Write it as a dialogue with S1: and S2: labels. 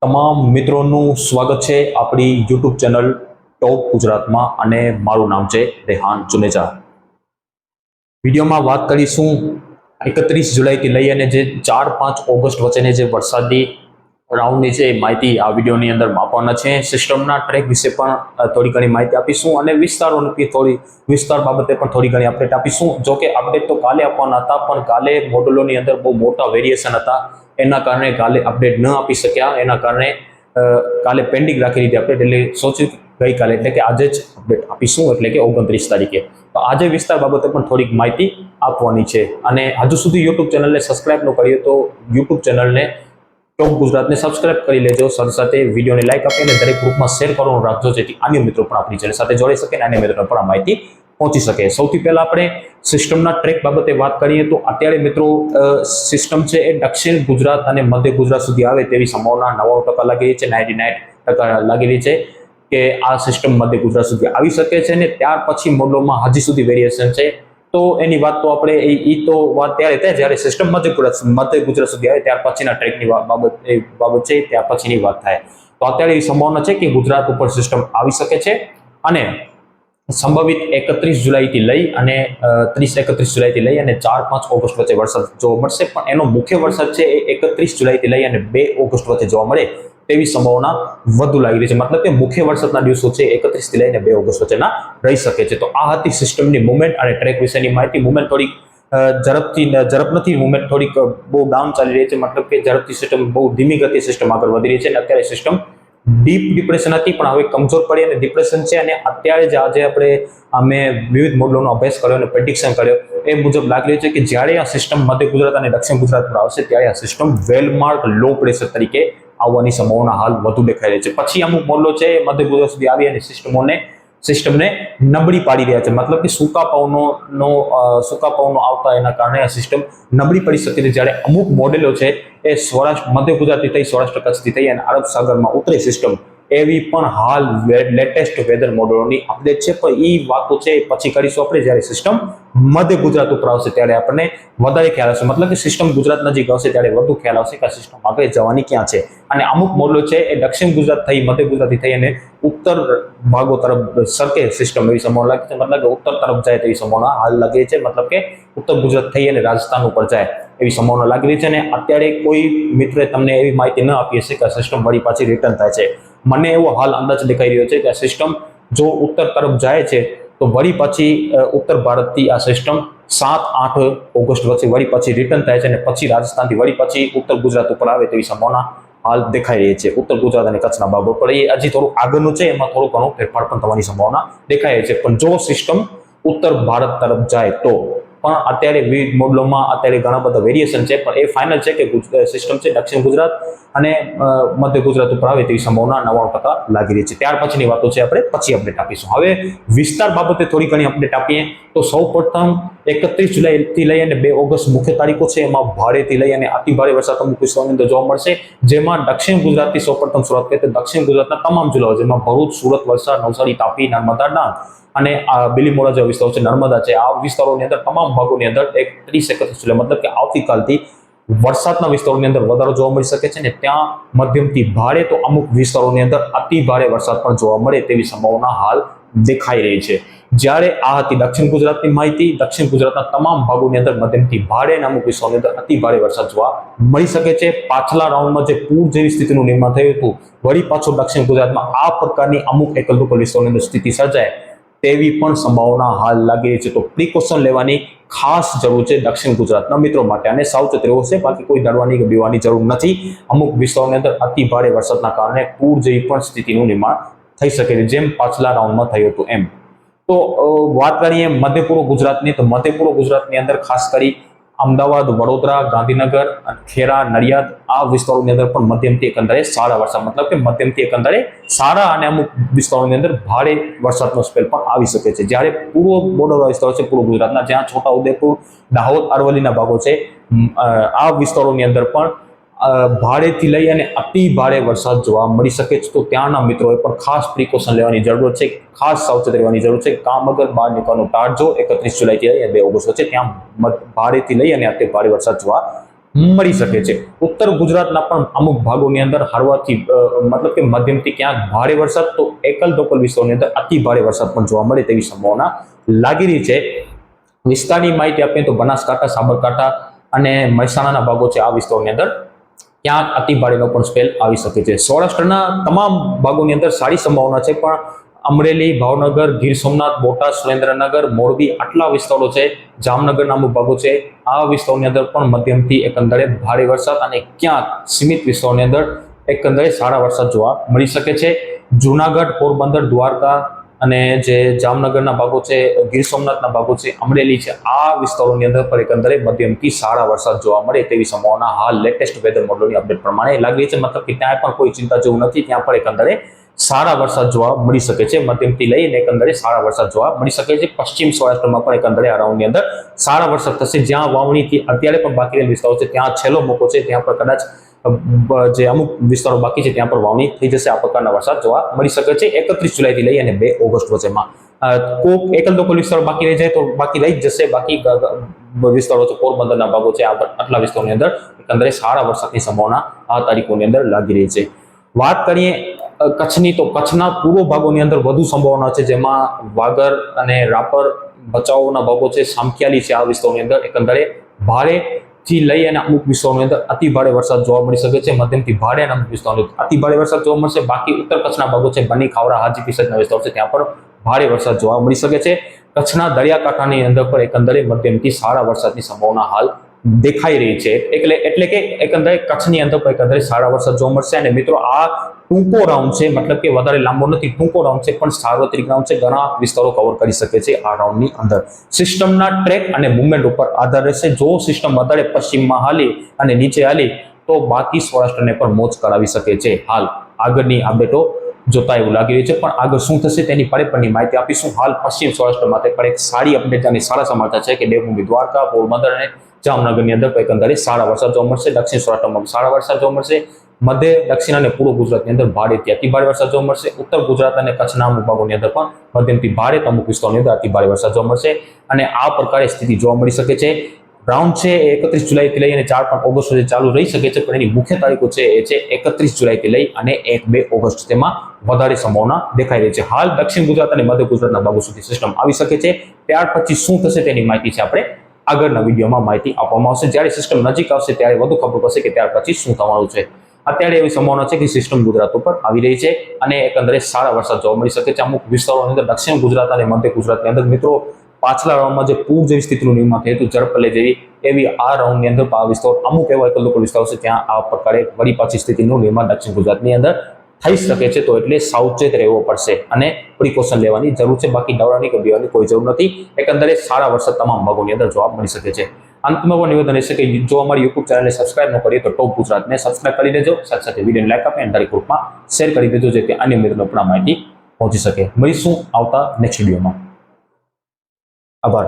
S1: તમામ મિત્રોનું સ્વાગત છે આપણી યુટ્યુબ ચેનલ ટોપ ગુજરાતમાં અને મારું નામ છે રેહાન ચુનેજા। વિડીયોમાં વાત કરીશું 31 જુલાઈથી લઈ અને જે 4-5 ઓગસ્ટ વચ્ચેની જે વરસાદી રાઉન્ડની જે માહિતી આ વિડીયોની અંદર આપવાના છે। સિસ્ટમના ટ્રેક વિશે પણ થોડી ઘણી માહિતી આપીશું અને વિસ્તાર બાબતે પણ થોડી ઘણી અપડેટ આપીશું। જો કે અપડેટ તો કાલે આપવાના હતા, પણ કાલે મોડેલોની અંદર બહુ મોટા વેરિએશન હતા, એના કારણે કાલે અપડેટ ન આપી શક્યા। એના કારણે કાલે પેન્ડિંગ રાખી દીધી અપડેટ, એટલે સોચ્યું ગઈકાલે એટલે કે આજે જ અપડેટ આપીશું, એટલે કે 29 તારીખે। તો આજે વિસ્તાર બાબતે પણ થોડીક માહિતી આપવાની છે। અને હજુ સુધી યુટ્યુબ ચેનલને સબસ્ક્રાઇબ ન કરીએ તો યુટ્યુબ ચેનલને ટોપ ગુજરાતને સબસ્ક્રાઇબ કરી લેજો, સાથે વિડીયોને લાઇક આપી અને દરેક ગ્રુપમાં શેર કરવાનું રાખજો, જેથી અન્ય મિત્રો પણ આપણી ચેનલ સાથે જોડાઈ શકે અને અન્ય મિત્રોને પણ આ માહિતી પહોંચી શકે। સૌથી પહેલા આપણે સિસ્ટમના ટ્રેક બાબતે વાત કરીએ તો અત્યારે મિત્રો સિસ્ટમ છે એ દક્ષિણ ગુજરાત અને મધ્ય ગુજરાત સુધી આવે તેવી સંભાવના 99% લાગી રહી છે, 99% લાગી રહી છે કે આ સિસ્ટમ મધ્ય ગુજરાત સુધી આવી શકે છે। અને ત્યાર પછી મોડલોમાં હજી સુધી વેરિએશન છે, તો એની વાત તો આપણે તો વાત ત્યારે થાય જ્યારે સિસ્ટમ મધ્ય ગુજરાત સુધી આવે ત્યાર પછીના ટ્રેકની બાબત છે, ત્યાર પછીની વાત થાય। તો અત્યારે એવી સંભાવના છે કે ગુજરાત ઉપર સિસ્ટમ આવી શકે છે અને સંભવિત 31 જુલાઈથી લઈ અને 30-31 જુલાઈથી લઈ અને 4-5 ઓગસ્ટ વચ્ચે વરસાદ જોવા મળશે, પણ એનો મુખ્ય વરસાદ છે એ 31 જુલાઈથી લઈ અને 2 ઓગસ્ટ વચ્ચે જોવા મળે તેવી સંભાવના વધુ લાગી રહી છે। મતલબ કે મુખ્ય વરસાદના દિવસો છે 31 થી લઈને 2 ઓગસ્ટ વચ્ચેના રહી શકે છે। તો આ હતી સિસ્ટમની મુવમેન્ટ અને ટ્રેક વિશેની માહિતી। મુવમેન્ટ થોડીક ઝડપ નથી, મુવમેન્ટ થોડીક બહુ ડાઉન ચાલી રહી છે, મતલબ કે ઝડપથી સિસ્ટમ બહુ ધીમી ગતિએ સિસ્ટમ આગળ વધી રહી છે અને અત્યારે સિસ્ટમ ડીપ ડિપ્રેશન હતી પણ હવે કમજોર પડી અને ડિપ્રેશન છે। અને અત્યારે જ આજે અમે વિવિધ મોડલોનો અભ્યાસ કર્યો અને પ્રેડિક્શન કર્યો એ મુજબ લાગી રહ્યું છે કે જ્યારે આ સિસ્ટમ મધ્ય ગુજરાત અને દક્ષિણ ગુજરાત પર આવશે ત્યારે આ સિસ્ટમ વેલમાર્ક લો પ્રેશર તરીકે આવવાની સંભાવના હાલ વધુ દેખાઈ રહી છે। પછી અમુક મોડલો છે મધ્ય ગુજરાત સુધી આવી અને સિસ્ટમને નબળી પાડી રહ્યા છે, મતલબ કે સૂકા પવનો આવતા એના કારણે આ સિસ્ટમ નબળી પડી શકે છે। જ્યારે અમુક મોડેલો છે એ મધ્ય ગુજરાતથી થઈ સૌરાષ્ટ્ર કચ્છથી થઈ અને અરબ સાગરમાં ઉતરે સિસ્ટમ, એવી પણ હાલ લેટેસ્ટ વેધર મોડેલોની અપડેટ છે, પણ એ વાતો છે પછી કરીશું આપણે જ્યારે સિસ્ટમ મધ્ય ગુજરાત ઉપર આવશે ત્યારે આપણને વધારે ખ્યાલ આવશે, મતલબ કે સિસ્ટમ ગુજરાત નજીક આવશે ત્યારે વધુ ખ્યાલ આવશે કે આ સિસ્ટમ આગળ જવાની ક્યાં છે। અને અમુક મોડલો છે એ દક્ષિણ ગુજરાત થઈ મધ્ય ગુજરાતથી થઈ અને ઉત્તર ભાગો તરફ સરકે સિસ્ટમ એવી સંભાવના લાગે છે, મતલબ કે ઉત્તર તરફ જાય તેવી સંભાવના હાલ લાગે છે, મતલબ કે ઉત્તર ગુજરાત થઈ અને રાજસ્થાન ઉપર જાય એવી સંભાવના લાગી રહી છે। અને અત્યારે કોઈ મિત્રે તમને એવી માહિતી ન આપી હશે કે આ સિસ્ટમ વળી પાછી રિટર્ન થાય છે। મને એવો હાલ અંદાજ દેખાઈ રહ્યો છે કે આ સિસ્ટમ જો ઉત્તર તરફ જાય છે તો વળી પાછી ઉત્તર ભારતથી આ સિસ્ટમ 7-8 ઓગસ્ટ વચ્ચે વળી પાછી રિટર્ન થાય છે અને પછી રાજસ્થાનથી વળી પાછી ઉત્તર ગુજરાત ઉપર આવે તેવી સંભાવના હાલ દેખાઈ રહી છે। ઉત્તર ગુજરાત અને કચ્છના બાબત પર એ હજી થોડું આગળનું છે, એમાં થોડું ઘણું ફેરફાર પણ થવાની સંભાવના દેખાઈ રહી છે, પણ જો સિસ્ટમ ઉત્તર ભારત તરફ જાય તો પણ અત્યારે વિવિધ મોડલોમાં અત્યારે ઘણા બધા વેરિએશન છે, પણ એ ફાઇનલ છે કે સિસ્ટમ છે દક્ષિણ ગુજરાત અને મધ્ય ગુજરાત ઉપર આવે તેવી સંભાવના 99% લાગી રહી છે। ત્યાર પછીની વાતો છે આપણે પછી અપડેટ આપીશું। હવે વિસ્તાર બાબતે થોડી ઘણી અપડેટ આપીએ તો સૌપ્રથમ 31 જુલાઈથી લઈ અને 2 ઓગસ્ટ મુખ્ય તારીખો છે, એમાં ભારેથી લઈ અને અતિ ભારે વરસાદ અમુક વિસ્તારોની અંદર જોવા મળશે, જેમાં દક્ષિણ ગુજરાતથી સૌપ્રથમ શરૂઆત કરીએ તો દક્ષિણ ગુજરાતના તમામ જિલ્લાઓ જેમાં ભરૂચ, સુરત, વલસાડ, નવસારી, તાપી, નર્મદા, ડાંગ અને બિલીમોરા જેવા વિસ્તારો છે, નર્મદા છે, આ વિસ્તારોની અંદર તમામ ભાગોની અંદર 31 જુલાઈ મતલબ કે આવતીકાલથી વરસાદના વિસ્તારોની અંદર વધારો જોવા મળી શકે છે અને ત્યાં મધ્યમથી ભારે તો અમુક વિસ્તારોની અંદર અતિ ભારે વરસાદ પણ જોવા મળે તેવી સંભાવના હાલ દેખાઈ રહી છે। જ્યારે આ હતી દક્ષિણ ગુજરાતની માહિતી, દક્ષિણ ગુજરાતના તમામ ભાગોની અંદર મધ્યમથી ભારે અને અમુક વિસ્તારોની અંદર અતિ ભારે વરસાદ જોવા મળી શકે છે। પાછલા રાઉન્ડમાં જે પૂર જેવી સ્થિતિનું નિર્માણ થયું હતું, વળી પાછું દક્ષિણ ગુજરાતમાં આ પ્રકારની અમુક એકલ દુકલ વિસ્તારોની અંદર સ્થિતિ સર્જાય તેવી પણ સંભાવના હાલ લાગી રહી છે। તો પ્રિકોશન લેવાની ખાસ જરૂર છે દક્ષિણ ગુજરાતના મિત્રો માટે અને સાવચેત રહેવું છે, બાકી કોઈ ડરવાની કે બીવાની જરૂર નથી। અમુક વિસ્તારોની અંદર અતિ ભારે વરસાદના કારણે પૂર જેવી પણ સ્થિતિનું નિર્માણ થઈ શકે છે, જેમ પાછલા રાઉન્ડમાં થયું હતું એમ। તો વાત કરીએ મધ્ય પૂર્વ ગુજરાતની, તો મધ્ય પૂર્વ ગુજરાતની અંદર ખાસ કરી અમદાવાદ, વડોદરા, ગાંધીનગર, ખેડા, નડિયાદ આ વિસ્તારોની અંદર પણ મધ્યમથી એકંદરે સારા વરસાદ, મતલબ કે મધ્યમથી એકંદરે સારા અને અમુક વિસ્તારોની અંદર ભારે વરસાદનો સ્પેલ પણ આવી શકે છે। જ્યારે પૂર્વ બોર્ડર વિસ્તારો છે પૂર્વ ગુજરાતના, જ્યાં છોટાઉદેપુર, દાહોદ, અરવલ્લીના ભાગો છે, આ વિસ્તારોની અંદર પણ ભારેથી લઈ અને અતિ ભારે વરસાદ જોવા મળી શકે છે। તો ત્યાંના મિત્રોએ પણ ખાસ પ્રિકોશન લેવાની જરૂર છે, ખાસ સાવચેત રહેવાની જરૂર છે। કામ વગર બહાર નીકળવાનું ટાળજો 31 જુલાઈથી લઈ અને 2 ઓગસ્ટ વચ્ચે, ત્યાં ભારેથી લઈ અને અતિ ભારે વરસાદ જોવા મળી શકે છે. ઉત્તર ગુજરાતના પણ અમુક ભાગોની અંદર હળવાથી મતલબ કે મધ્યમથી ક્યાંક ભારે વરસાદ, તો એકલ દોકલ વિસ્તારોની અંદર અતિ ભારે વરસાદ પણ જોવા મળે તેવી સંભાવના લાગી રહી છે. વિસ્તારની માહિતી આપીએ તો બનાસકાંઠા, સાબરકાંઠા અને મહેસાણાના ભાગો છે, આ વિસ્તારોની અંદર ક્યાંક અતિ ભારેનો પણ સ્પેલ આવી શકે છે. સૌરાષ્ટ્રના તમામ ભાગોની અંદર સારી સંભાવના છે, પણ અમરેલી, ભાવનગર, ગીર સોમનાથ, બોટાદ, સુરેન્દ્રનગર, મોરબી આટલા વિસ્તારો છે, જામનગરના અમુક ભાગો છે, આ વિસ્તારોની અંદર પણ મધ્યમથી એકંદરે ભારે વરસાદ અને ક્યાંક સીમિત વિસ્તારોની અંદર એકંદરે સારા વરસાદ જોવા મળી શકે છે. જુનાગઢ, પોરબંદર, દ્વારકા અને જે જામનગરના ભાગો છે, ગીર સોમનાથના ભાગો છે, અમરેલી છે, આ વિસ્તારોની અંદર પણ એકંદરે મધ્યમથી સારા વરસાદ જોવા મળે તેવી સંભાવના હાલ લેટેસ્ટ વેધર મોડલની અપડેટ પ્રમાણે લાગી છે. મતલબ કે ત્યાં પણ કોઈ ચિંતા જેવું નથી, ત્યાં પણ એકંદરે સારા વરસાદ જોવા મળી શકે છે. મધ્યમથી લઈને એકંદરે સારા વરસાદ જોવા મળી શકે છે. પશ્ચિમ સૌરાષ્ટ્રમાં પણ એકંદરે આ રાઉન્ડની અંદર સારા વરસાદ થશે. જ્યાં વાવણીથી અત્યારે પણ બાકી રહેલ વિસ્તારો છે, ત્યાં છેલ્લો મોકો છે, ત્યાં પણ કદાચ જે અમુક વિસ્તારો બાકી છે ત્યાં પર વાવણી થઈ જશે. આ પ્રકારના વરસાદ જોવા મળી શકે છે 31 જુલાઈથી લઈ અને 2 ઓગસ્ટ વચ્ચેમાં. કોક એકલ દોકલ વિસ્તારો બાકી રહી જાય તો બાકી રહી જ જશે. બાકી વિસ્તારો છે, પોરબંદરના ભાગો છે, આટલા વિસ્તારોની અંદર એકંદરે સારા વરસાદની સંભાવના આ તારીખોની અંદર લાગી રહી છે. વાત કરીએ કચ્છની, તો કચ્છના પૂર્વ ભાગોની અંદર વધુ સંભાવના છે, જેમાં વાગર અને રાપર, ભચાઉના ભાગો છે, સામખિયાળી છે, આ વિસ્તારોની અંદર એકંદરે ભારે થી લઈ અને અમુક વિસ્તારોની અંદર અતિ ભારે વરસાદ જોવા મળી શકે છે. મધ્યમથી ભારે અને અમુક વિસ્તારોની અતિ ભારે વરસાદ જોવા મળશે. બાકી ઉત્તર કચ્છના ભાગો છે, બની, ખાવડા, હાજીપીર સહિતના વિસ્તારો છે, ત્યાં પણ ભારે વરસાદ જોવા મળી શકે છે. કચ્છના દરિયાકાંઠાની અંદર પણ એકંદરે મધ્યમથી સારા વરસાદની સંભાવના હાલ દેખાઈ રહી છે. એટલે કે એકંદરે કચ્છની અંદર પણ એકંદરે સારા વરસાદ જોવા મળશે. અને મિત્રો, આ ટૂંકો રાઉન્ડ છે, મતલબ કે વધારે લાંબો નથી, ટૂંકો રાઉન્ડ છે, પણ સાર્વત્રિક રાઉન્ડ છે. ઘણા વિસ્તારો કવર કરી શકે છે આ રાઉન્ડની અંદર. સિસ્ટમના ટ્રેક અને મુવમેન્ટ ઉપર આધાર રહેશે. જો સિસ્ટમ વધારે પશ્ચિમમાં હાલી અને નીચે હાલી તો બાકી સૌરાષ્ટ્રને પણ મોજ કરાવી શકે છે. હાલ આગળની અપડેટો જોતા એવું લાગી રહ્યું છે, પણ આગળ શું થશે તેની પરિપરની માહિતી આપીશું. હાલ પશ્ચિમ સૌરાષ્ટ્ર માટે પણ એક સારી અપડેટ અને સારા સમાચાર છે કે દેવભૂમિ દ્વારકા, પોરબંદર અને જામનગરની અંદર એકંદરે સારા વરસાદ જોવા મળશે. દક્ષિણ સૌરાષ્ટ્રમાં સારા વરસાદ જોવા મળશે. મધ્ય, દક્ષિણ અને પૂર્વ ગુજરાતની અંદર ભારેથી અતિ ભારે વરસાદ જોવા મળશે. ઉત્તર ગુજરાત અને કચ્છના અમુક ભાગોની અંદર પણ મધ્યમથી ભારે, અમુક વિસ્તારોની અંદર અતિ ભારે વરસાદ જોવા મળશે. અને આ પ્રકારે સ્થિતિ જોવા મળી શકે છે. રાઉન્ડ છે એ 31 જુલાઈથી લઈ અને 4-5 ઓગસ્ટ સુધી ચાલુ રહી શકે છે, પણ એની મુખ્ય તારીખો છે એ છે 31 જુલાઈથી લઈ અને 1-2 ઓગસ્ટ. તેમાં વધારે સંભાવના દેખાઈ રહી છે. હાલ દક્ષિણ ગુજરાત અને મધ્ય ગુજરાતના ભાગો સુધી સિસ્ટમ આવી શકે છે. ત્યાર પછી શું થશે તેની માહિતી છે આપણે આગળના વિડીયોમાં માહિતી આપવામાં આવશે. જ્યારે સિસ્ટમ નજીક આવશે ત્યારે વધુ ખબર પડશે કે ત્યાર પછી શું થવાનું છે. અત્યારે એવી સંભાવના છે કે સિસ્ટમ ગુજરાત ઉપર આવી રહી છે અને એકંદરે સારા વરસાદ જોવા મળી શકે છે. અમુક વિસ્તારોની અંદર દક્ષિણ ગુજરાત અને મધ્ય ગુજરાતની અંદર મિત્રો પાછલા રાઉન્ડમાં જે પૂર જેવી સ્થિતિનું નિર્માણ થયું હતું, ઝડપલે જેવી, એવી આ રાઉન્ડની અંદર આ વિસ્તારો અમુક એવા એકલ દોકલ વિસ્તારો છે ત્યાં આ પ્રકારે વળી પાછી સ્થિતિનું નિર્માણ દક્ષિણ ગુજરાતની અંદર થઈ શકે છે. તો એટલે સાવચેત રહેવો પડશે અને પ્રિકોશન લેવાની જરૂર છે. બાકી ડરવાની કે બીવાની કોઈ જરૂર નથી. એકંદરે સારા વરસાદ તમામ ભાગોની અંદર જોવા મળી શકે છે. અંતમાં પણ નિવેદન રહેશે કે જો અમારી યુટ્યુબ ચેનલને સબસ્ક્રાઇબ ન કરીએ તો ટોપ ગુજરાતને સબસ્ક્રાઇબ કરી દેજો. સાથે સાથે વિડીયોને લાઈક આપી અને તારી ગ્રુપમાં શેર કરી દેજો, જેથી અન્ય મિત્રોને પણ આ માહિતી પહોંચી શકે. મળીશું આવતા નેક્સ્ટ વિડીયોમાં. આભાર.